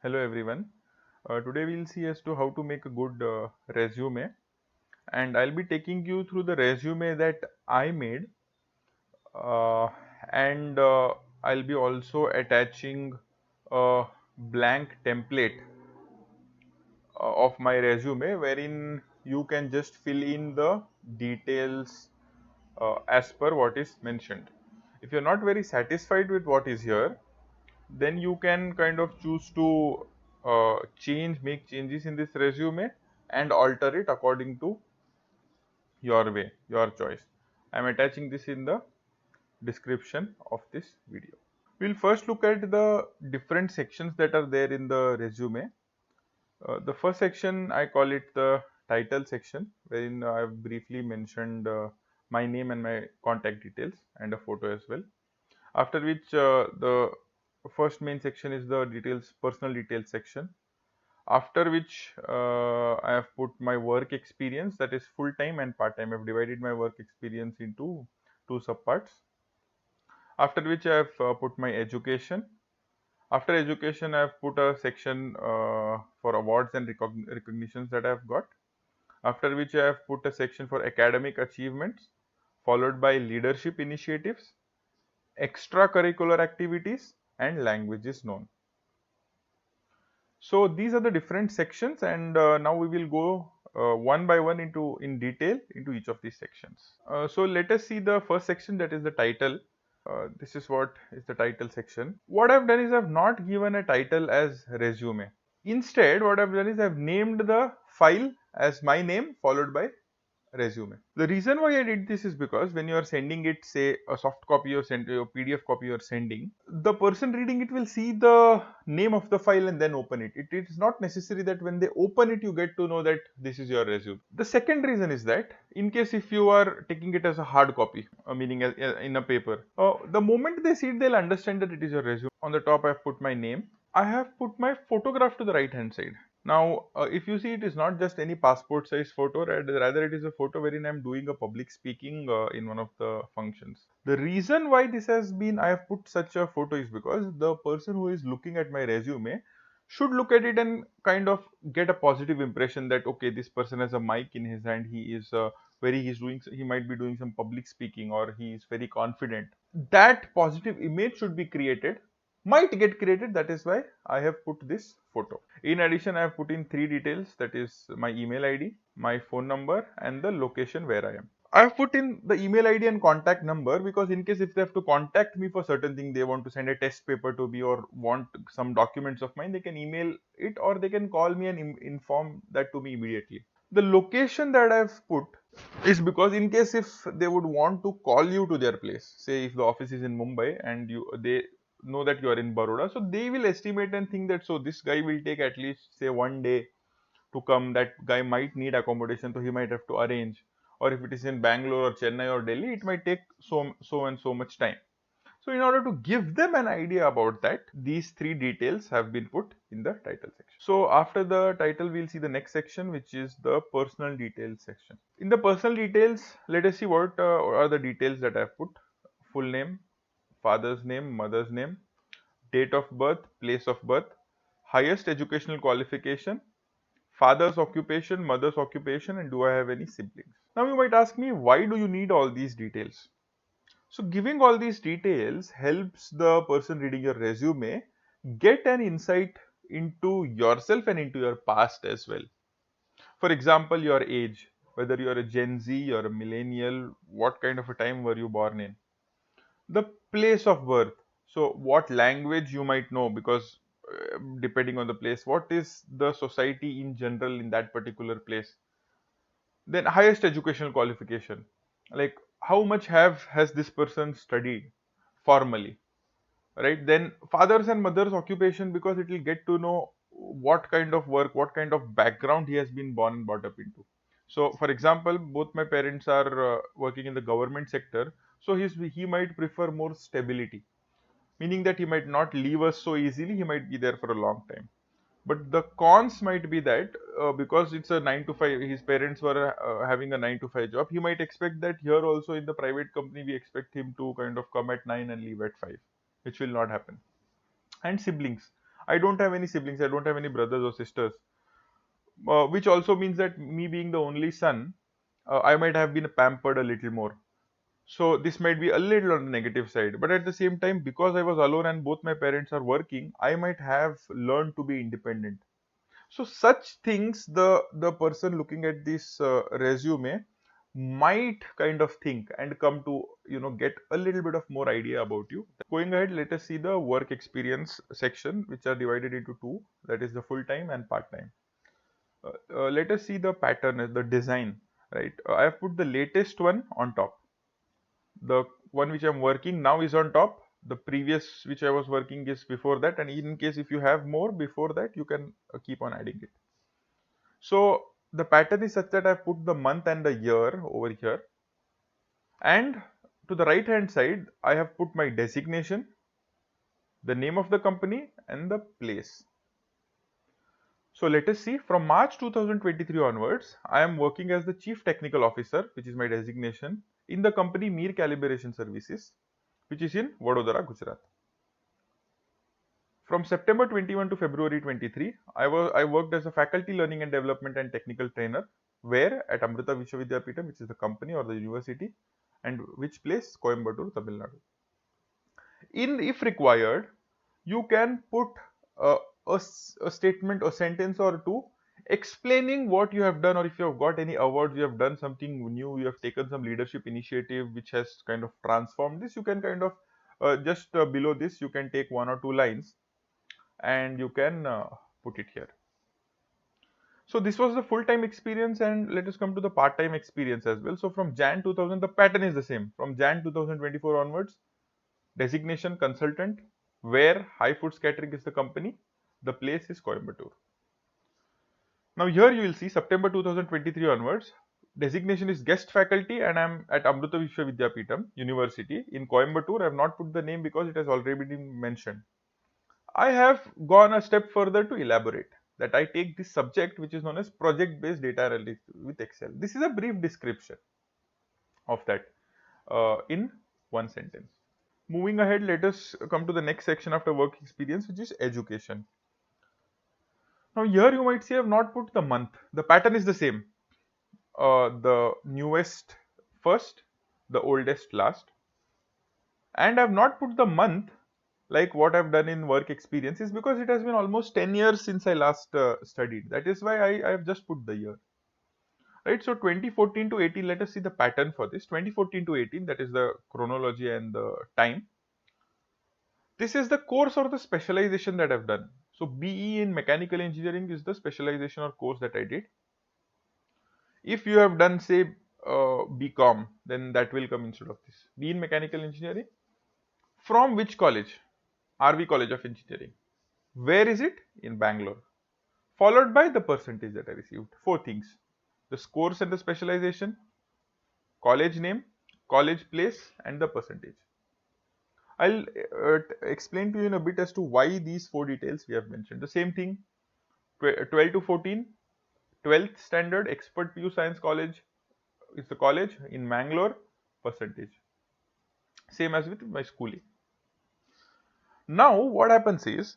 Hello everyone. Today we'll see as to how to make a good resume, and I'll be taking you through the resume that I made, uh, and I'll be also attaching a blank template of my resume wherein you can just fill in the details as per what is mentioned. If you're not very satisfied with what is here, then you can kind of choose to make changes in this resume and alter it according to your way, your choice. I am attaching this in the description of this video. We'll first look at the different sections that are there in the resume. The first section, I call it the title section, wherein I have briefly mentioned my name and my contact details and a photo as well. After which, the first main section is the personal details section. After which, I have put my work experience, that is full time and part time. I have divided my work experience into two subparts. After which, I have put my education. After education, I have put a section for awards and recognitions that I have got. After which, I have put a section for academic achievements, followed by leadership initiatives, extracurricular activities, and languages known. So these are the different sections, and now we will go one by one in detail into each of these sections. So let us see the first section, that is the title. This is what is the title section. What I've done is I've not given a title as resume. Instead, what I've done is I've named the file as my name followed by resume. The reason why I did this is because when you are sending it, say a soft copy or send a PDF copy you are sending, the person reading it will see the name of the file and then open it. It is not necessary that when they open it, you get to know that this is your resume. The second reason is that in case if you are taking it as a hard copy, meaning in a paper, the moment they see it, they'll understand that it is your resume. On the top, I have put my name. I have put my photograph to the right hand side. Now, if you see, it is not just any passport size photo, rather it is a photo wherein I'm doing a public speaking in one of the functions. The reason why this has been, I have put such a photo is because the person who is looking at my resume should look at it and kind of get a positive impression that, okay, this person has a mic in his hand, he might be doing some public speaking, or he is very confident. That positive image should be created, might get created. That is why I have put this photo. In addition, I have put in three details, that is my email ID, my phone number, and the location where I am. I have put in the email ID and contact number because in case if they have to contact me for certain thing, they want to send a test paper to me or want some documents of mine, they can email it or they can call me and inform that to me immediately. The location that I've put is because in case if they would want to call you to their place, say if the office is in Mumbai and they know that you are in Baroda, so they will estimate and think that so this guy will take at least say one day to come. That guy might need accommodation, so he might have to arrange. Or if it is in Bangalore or Chennai or Delhi, it might take so and so much time. So in order to give them an idea about that, these three details have been put in the title section. So after the title, we'll see the next section, which is the personal details section. In the personal details, let us see what are the details that I've put. Full name, father's name, mother's name, date of birth, place of birth, highest educational qualification, father's occupation, mother's occupation, and do I have any siblings. Now you might ask me, why do you need all these details? So giving all these details helps the person reading your resume get an insight into yourself and into your past as well. For example, your age, whether you're a Gen Z, you're a millennial, what kind of a time were you born in? The place of birth, so what language you might know, because depending on the place, what is the society in general in that particular place. Then highest educational qualification, like how much have has this person studied formally, right? Then father's and mother's occupation, because it will get to know what kind of work, what kind of background he has been born and brought up into. So for example, both my parents are working in the government sector, so he might prefer more stability, meaning that he might not leave us so easily, he might be there for a long time. But the cons might be that because it's a 9 to 5, his parents were having a 9 to 5 job, he might expect that here also in the private company we expect him to kind of come at 9 and leave at 5, which will not happen. And siblings, I don't have any siblings, I don't have any brothers or sisters, which also means that me being the only son, I might have been pampered a little more. So this might be a little on the negative side, but at the same time, because I was alone and both my parents are working, I might have learned to be independent. So such things, the person looking at this resume might kind of think and come to get a little bit of more idea about you. Going ahead, let us see the work experience section, which are divided into two, that is the full time and part time. Let us see the pattern, the design, right? I have put the latest one on top. The one which I'm working now is on top. The previous which I was working is before that, and in case if you have more before that, you can keep on adding it. So the pattern is such that I've put the month and the year over here, and to the right hand side I have put my designation, the name of the company, and the place. So let us see, from March 2023 onwards, I am working as the Chief Technical Officer, which is my designation, in the company Mir Calibration Services, which is in Vadodara, Gujarat. From September 21 to February 23, I worked as a faculty learning and development and technical trainer, where at Amrita Vishwavidyapeetham, which is the company or the university, and which place? Coimbatore, Tamil Nadu. If required, you can put a, a statement, a sentence or two explaining what you have done, or if you have got any awards, you have done something new, you have taken some leadership initiative which has kind of transformed this. You can kind of just below this, you can take one or two lines and you can put it here. So this was the full-time experience, and let us come to the part-time experience as well. So from Jan 2000, the pattern is the same. From Jan 2024 onwards, designation consultant, where High Foods Catering is the company, the place is Coimbatore. Now here you will see September 2023 onwards, designation is guest faculty, and I am at Amrita Vishwavidyapeetham University in Coimbatore. I have not put the name because it has already been mentioned. I have gone a step further to elaborate that I take this subject which is known as project based data analytics with Excel. This is a brief description of that in one sentence. Moving ahead, let us come to the next section after work experience, which is education. Now here you might see I have not put the month. The pattern is the same. The newest first, the oldest last. And I have not put the month like what I've done in work experience, is because it has been almost 10 years since I last studied. That is why I have just put the year. Right, so 2014 to 18, let us see the pattern for this. 2014 to 18, that is the chronology and the time. This is the course or the specialization that I've done. So BE in mechanical engineering is the specialization or course that I did. If you have done say BCom, then that will come instead of this. B in mechanical engineering. From which college? RV College of Engineering. Where is it? In Bangalore. Followed by the percentage that I received. Four things: the course and the specialization, college name, college place, and the percentage. I'll explain to you in a bit as to why these four details we have mentioned. The same thing, 12 to 14, 12th standard, Expert PU Science College is the college in Mangalore, percentage. Same as with my schooling. Now, what happens is,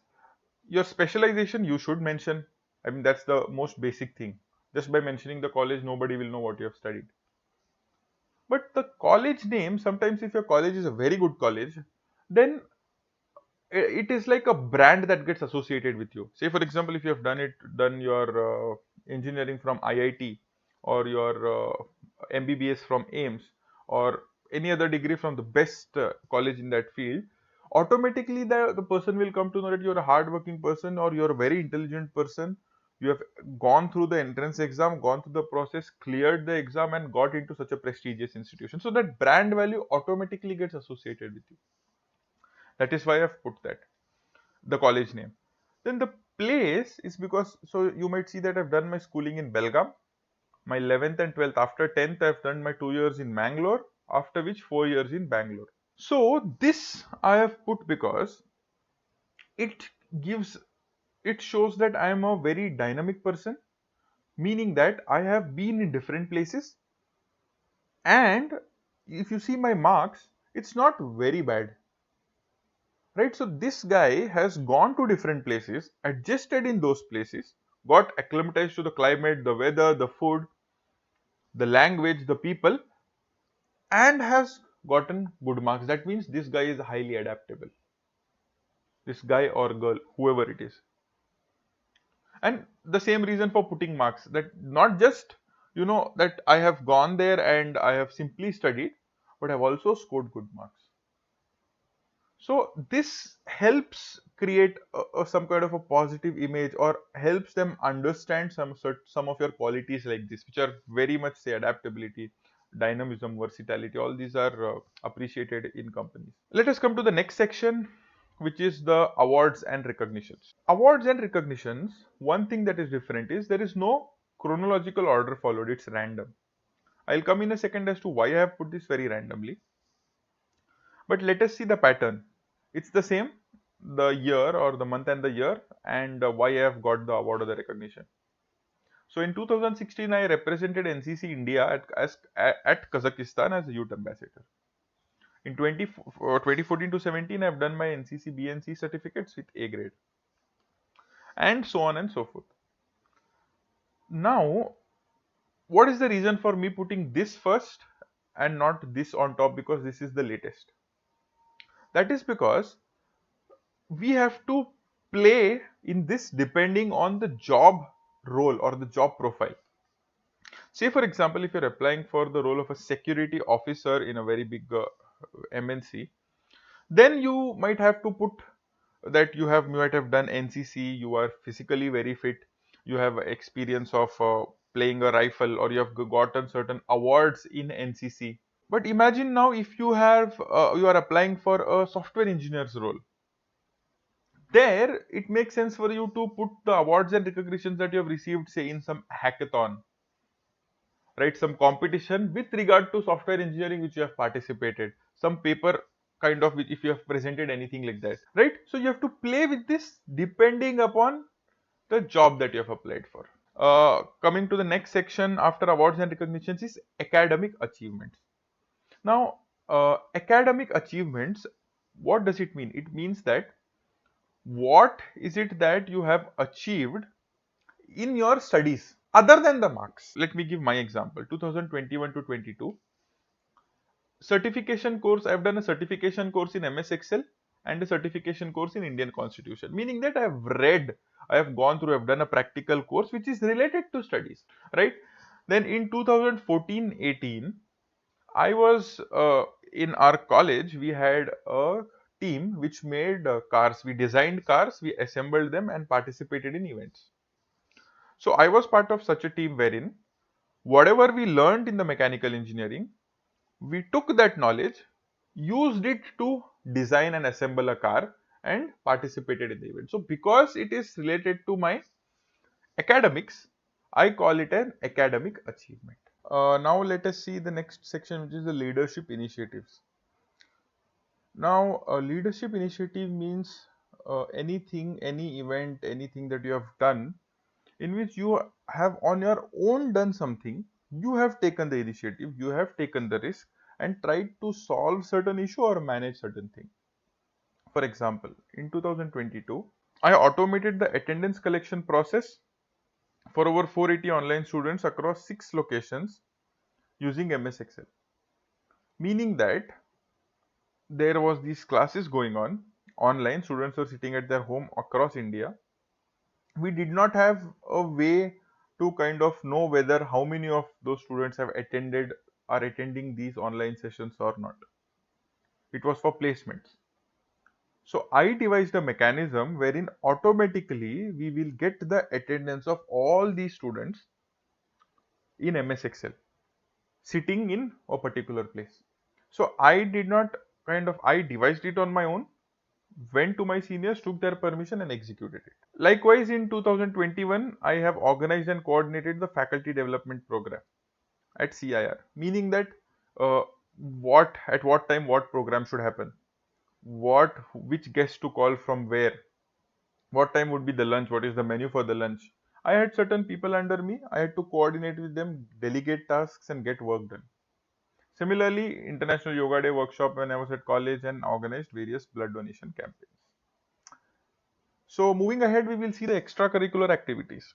your specialization you should mention. I mean, that's the most basic thing. Just by mentioning the college, nobody will know what you have studied. But the college name, sometimes if your college is a very good college, then it is like a brand that gets associated with you. Say for example, if you have done your engineering from IIT, or your MBBS from AIMS, or any other degree from the best college in that field, automatically the person will come to know that you're a hardworking person, or you're a very intelligent person. You have gone through the entrance exam, gone through the process, cleared the exam, and got into such a prestigious institution. So that brand value automatically gets associated with you. That is why I've put that, the college name. Then the place is because, so you might see that I've done my schooling in Belgaum, my 11th and 12th. After 10th, I've done my 2 years in Mangalore, after which 4 years in Bangalore. So this I have put because it gives, it shows that I am a very dynamic person, meaning that I have been in different places, and if you see my marks, it's not very bad. right? So this guy has gone to different places, adjusted in those places, got acclimatized to the climate, the weather, the food, the language, the people, and has gotten good marks. That means this guy is highly adaptable. This guy or girl, whoever it is. And the same reason for putting marks, that not just that I have gone there and I have simply studied, but I've also scored good marks. So this helps create some kind of a positive image, or helps them understand some of your qualities like this, which are very much, say, adaptability, dynamism, versatility. All these are appreciated in companies. Let us come to the next section, which is the awards and recognitions. Awards and recognitions, one thing that is different is there is no chronological order followed, it's random. I'll come in a second as to why I have put this very randomly. But let us see the pattern. It's the same, the year or the month and the year, and why I have got the award or the recognition. So in 2016, I represented NCC India at Kazakhstan as a youth ambassador. In 2014 to 17, I've done my NCC BNC certificates with A grade, and so on and so forth. Now, what is the reason for me putting this first and not this on top, because this is the latest? That is because we have to play in this depending on the job role or the job profile. Say, for example, if you're applying for the role of a security officer in a very big MNC, then you might have to put that you might have done NCC, you are physically very fit, you have experience of playing a rifle, or you have gotten certain awards in NCC. But imagine now if you are applying for a software engineer's role. There, it makes sense for you to put the awards and recognitions that you have received, say, in some hackathon, right? Some competition with regard to software engineering which you have participated, some paper kind of, which if you have presented anything like that, right? So you have to play with this depending upon the job that you have applied for. Coming to the next section after awards and recognitions is academic achievements. Now, academic achievements, what does it mean? It means that what is it that you have achieved in your studies other than the marks. Let me give my example. 2021 to 22 certification course, I've done a certification course in MS Excel and a certification course in Indian Constitution, meaning that I have gone through, I've done a practical course which is related to studies, right? Then in 2014-18, I was in our college, we had a team which made cars. We designed cars, we assembled them and participated in events. So I was part of such a team wherein whatever we learned in the mechanical engineering, we took that knowledge, used it to design and assemble a car and participated in the event. So because it is related to my academics, I call it an academic achievement. Now let us see the next section, which is the leadership initiatives. Now, a leadership initiative means anything, any event, anything that you have done in which you have on your own done something, you have taken the initiative, you have taken the risk and tried to solve certain issue or manage certain thing. For example, in 2022, I automated the attendance collection process for over 480 online students across 6 locations using MS Excel. Meaning that there was these classes going on online, students were sitting at their home across India. We did not have a way to kind of know whether how many of those students have attended are attending these online sessions or not. It was for placements. So I devised a mechanism wherein automatically we will get the attendance of all these students in MS Excel sitting in a particular place. So I did not I devised it on my own, went to my seniors, took their permission and executed it. Likewise, in 2021, I have organized and coordinated the faculty development program at CIR, meaning that what at what time what program should happen, which guests to call from where, what time would be the lunch, what is the menu for the lunch. I had certain people under me, I had to coordinate with them, delegate tasks and get work done. Similarly, International Yoga Day workshop when I was at college and organized various blood donation campaigns. So moving ahead, we will see the extracurricular activities.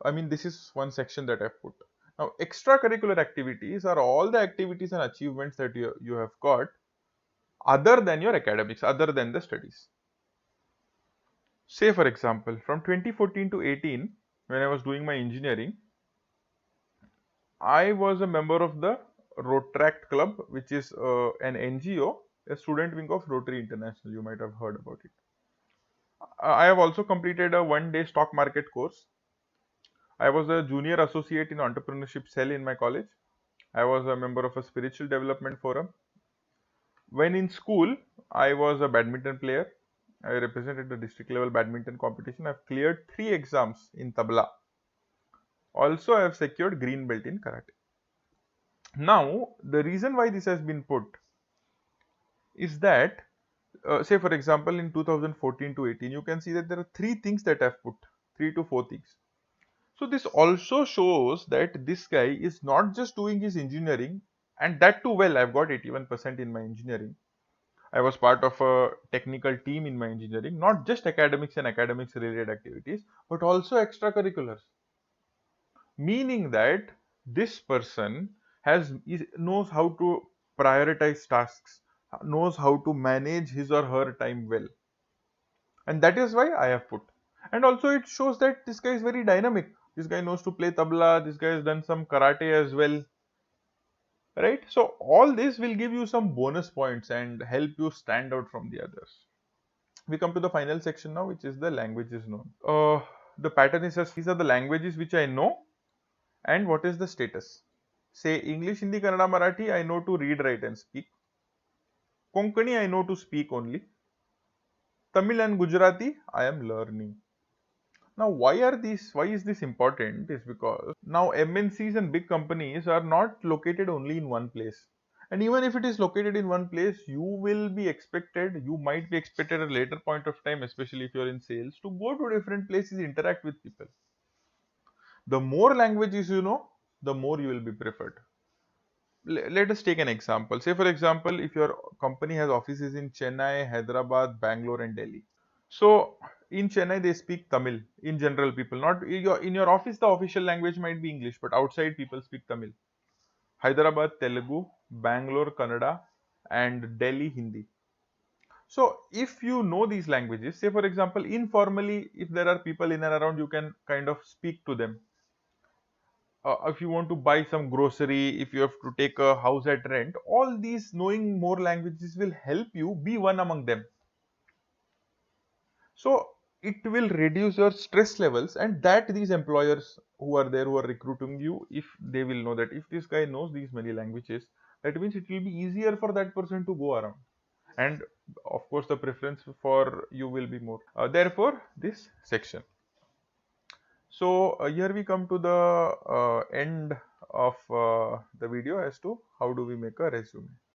I mean, this is one section that I've put. Now, extracurricular activities are all the activities and achievements that you have got other than your academics, other than the studies. Say, for example, from 2014 to 18, when I was doing my engineering, I was a member of the Rotract Club, which is an NGO, a student wing of Rotary International. You might have heard about it. I have also completed a one-day stock market course. I was a junior associate in entrepreneurship cell in my college. I was a member of a spiritual development forum. When in school, I was a badminton player. I represented the district level badminton competition. I've cleared 3 exams in tabla. Also, I have secured green belt in karate. Now, the reason why this has been put is that, say for example, in 2014 to 18, you can see that there are 3 things that I've put, 3 to 4 things. So this also shows that this guy is not just doing his engineering, and that too well. I've got 81% in my engineering. I was part of a technical team in my engineering, not just academics and academics related activities, but also extracurriculars. Meaning that this person knows how to prioritize tasks, knows how to manage his or her time well, and that is why I have put. And also it shows that this guy is very dynamic. This guy knows to play tabla. This guy has done some karate as well, right? So all this will give you some bonus points and help you stand out from the others. We come to the final section now, which is the languages known. The pattern is as these are the languages which I know and what is the status. Say English, Hindi, Kannada, Marathi, I know to read, write and speak. Konkani, I know to speak only. Tamil and Gujarati, I am learning. Now, why is this important? Is because now MNCs and big companies are not located only in one place. And even if it is located in one place, you might be expected at a later point of time, especially if you're in sales, to go to different places, interact with people. The more languages you know, the more you will be preferred. Let us take an example. Say, for example, if your company has offices in Chennai, Hyderabad, Bangalore, and Delhi. So, in Chennai, they speak Tamil. In general, people not in your office, the official language might be English, but outside, people speak Tamil. Hyderabad, Telugu, Bangalore, Kannada, and Delhi, Hindi. So, if you know these languages, say for example, informally, if there are people in and around, you can kind of speak to them. If you want to buy some grocery, if you have to take a house at rent, all these knowing more languages will help you be one among them. So it will reduce your stress levels, and that these employers who are there who are recruiting you, if they will know that if this guy knows these many languages, that means it will be easier for that person to go around. And of course, the preference for you will be more. Therefore, this section. So here we come to the end of the video as to how do we make a resume.